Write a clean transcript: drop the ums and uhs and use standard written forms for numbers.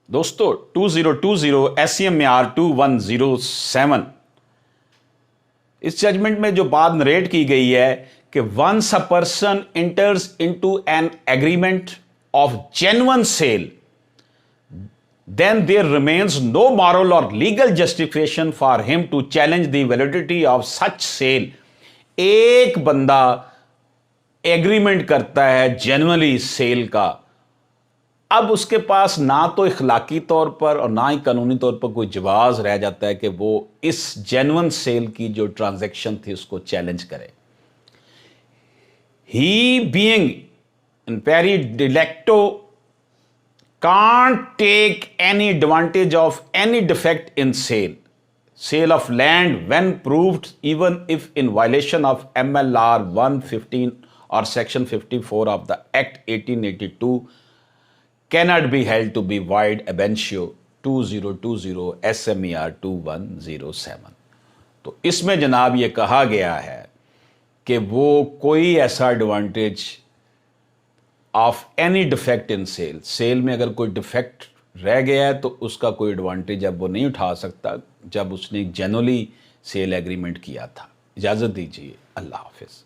दोस्तों 2020 SCMAR 2107 इस judgement में जो बात नरेट की गई है कि once a person enters into an agreement of genuine sale then there remains no moral or legal justification for him to challenge the validity of such sale। एक बंदा एग्रीमेंट करता है जेन्युइनली सेल का, अब उसके पास ना तो इखलाकी तौर पर और ना ही कानूनी तौर पर कोई जवाज रह जाता है कि वो इस जेन्युइन सेल की जो ट्रांजैक्शन थी उसको चैलेंज करे। He being in pari delicto can't take any advantage of any defect in sale of land when proved, even if in violation of MLR 115 or section 54 of the Act 1882, cannot be held to be void ab initio 2020 SMAR 2107। तो इसमें जनाब ये कहा गया है कि वो कोई ऐसा advantage of any defect in sale में अगर कोई डिफेक्ट रह गया है तो उसका कोई एडवांटेज अब वो नहीं उठा सकता जब उसने जेन्युइनली सेल एग्रीमेंट किया था। इजाज़त दीजिए, अल्लाह हाफिज़।